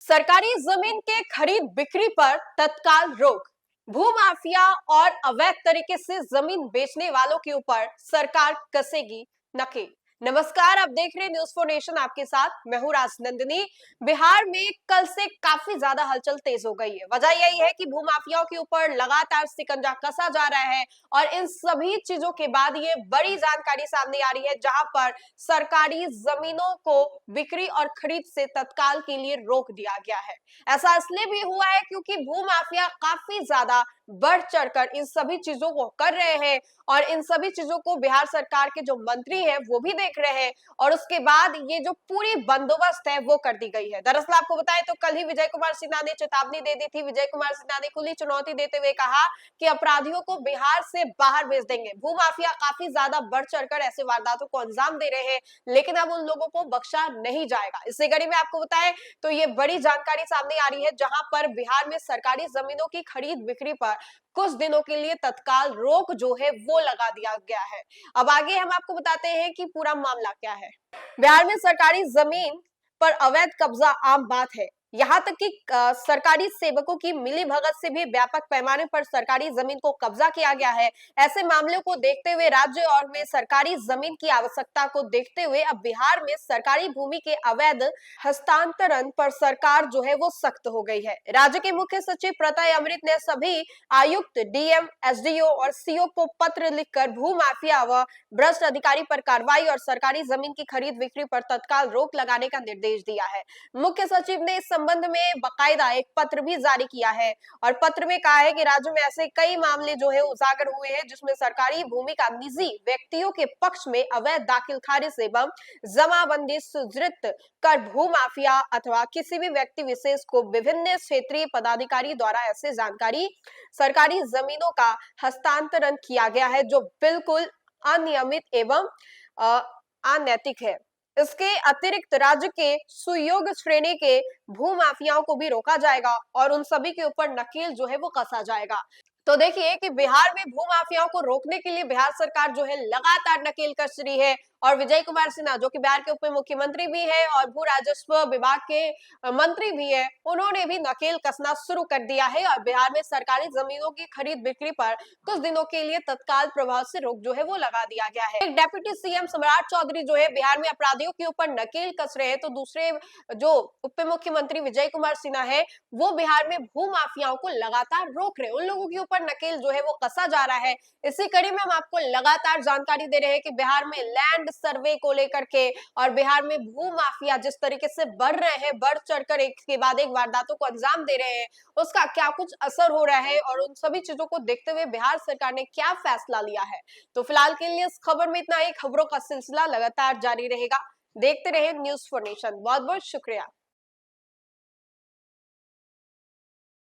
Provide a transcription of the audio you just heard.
सरकारी जमीन के खरीद बिक्री पर तत्काल रोक। भूमाफिया और अवैध तरीके से जमीन बेचने वालों के ऊपर सरकार कसेगी नकेल। नमस्कार, आप देख रहे हैं न्यूज़ फॉर नेशन, आपके साथ मैं हूं राजनंदिनी। बिहार में कल से काफी ज्यादा हलचल तेज हो गई है। वजह यही है कि भूमाफियाओं के ऊपर लगातार शिकंजा कसा जा रहा है और इन सभी चीजों के बाद ये बड़ी जानकारी सामने आ रही है, जहां पर सरकारी जमीनों को बिक्री और खरीद से तत्काल के लिए रोक दिया गया है। ऐसा इसलिए भी हुआ है क्योंकि भूमाफिया काफी ज्यादा बढ़ चढ़कर इन सभी चीजों को कर रहे हैं और इन सभी चीजों को बिहार सरकार के जो मंत्री हैं वो भी देख रहे हैं और उसके बाद ये जो पूरी बंदोबस्त है वो कर दी गई है। दरअसल आपको बताएं तो कल ही विजय कुमार सिन्हा ने चेतावनी दे दी थी। विजय कुमार सिन्हा ने खुली चुनौती देते हुए कहा कि अपराधियों को बिहार से बाहर भेज देंगे। भूमाफिया काफी ज्यादा बढ़ चढ़कर ऐसे वारदातों को अंजाम दे रहे हैं, लेकिन अब उन लोगों को बख्शा नहीं जाएगा। इसी कड़ी में आपको बताएं तो ये बड़ी जानकारी सामने आ रही है, जहां पर बिहार में सरकारी जमीनों की खरीद बिक्री पर कुछ दिनों के लिए तत्काल रोक जो है वो लगा दिया गया है। अब आगे हम आपको बताते हैं कि पूरा मामला क्या है। बिहार में सरकारी जमीन पर अवैध कब्जा आम बात है। यहाँ तक कि सरकारी सेवकों की मिलीभगत से भी व्यापक पैमाने पर सरकारी जमीन को कब्जा किया गया है। ऐसे मामलों को देखते हुए राज्य और में सरकारी जमीन की आवश्यकता को देखते हुए अब बिहार में सरकारी भूमि के अवैध हस्तांतरण पर सरकार जो है वो सख्त हो गई है। राज्य के मुख्य सचिव प्रत्यय अमृत ने सभी आयुक्त, डीएम, एसडीओ और सीओ को पत्र लिखकर भूमाफिया व भ्रष्ट अधिकारी पर कार्रवाई और सरकारी जमीन की खरीद बिक्री पर तत्काल रोक लगाने का निर्देश दिया है। मुख्य सचिव ने इस संबंध में बाकायदा एक पत्र भी जारी किया है और पत्र में कहा है कि राज्य में ऐसे कई मामले जो है उजागर हुए हैं जिसमें सरकारी भूमि का निजी व्यक्तियों के पक्ष में अवैध दाखिल खारिज एवं जमाबंदी सुदृढ़ कर भूमाफिया अथवा किसी भी व्यक्ति विशेष को विभिन्न क्षेत्रीय पदाधिकारी द्वारा ऐसे जानकारी सरकारी जमीनों का हस्तांतरण किया गया है जो बिल्कुल अनियमित एवं अनैतिक है। इसके अतिरिक्त राज्य के सुयोग्य श्रेणी के भूमाफियाओं को भी रोका जाएगा और उन सभी के ऊपर नकेल जो है वो कसा जाएगा। तो देखिए कि बिहार में भूमाफियाओं को रोकने के लिए बिहार सरकार जो है लगातार नकेल कस रही है और विजय कुमार सिन्हा जो कि बिहार के उप मुख्यमंत्री भी है और भू राजस्व विभाग के मंत्री भी है, उन्होंने भी नकेल कसना शुरू कर दिया है और बिहार में सरकारी जमीनों की खरीद बिक्री पर कुछ दिनों के लिए तत्काल प्रभाव से रोक जो है वो लगा दिया गया है। डेप्यूटी सीएम सम्राट चौधरी जो है बिहार में अपराधियों के ऊपर नकेल कस रहे हैं, तो दूसरे जो उप मुख्यमंत्री विजय कुमार सिन्हा है वो बिहार में भूमाफियाओं को लगातार रोक रहे हैं। उन लोगों के ऊपर नकेल जो है वो कसा जा रहा है। इसी कड़ी में हम आपको लगातार जानकारी दे रहे हैं कि बिहार में लैंड सर्वे को लेकर के और बिहार में भूमाफिया जिस तरीके से बढ़ रहे हैं, बढ़ चढ़कर एक के बाद एक वारदातों को अंजाम दे रहे हैं, उसका क्या कुछ असर हो रहा है और उन सभी चीजों को देखते हुए बिहार सरकार ने क्या फैसला लिया है। तो फिलहाल के लिए इस खबर में इतना ही। खबरों का सिलसिला लगातार जारी रहेगा। देखते रहे न्यूज़ फॉर नेशन। बहुत बहुत शुक्रिया।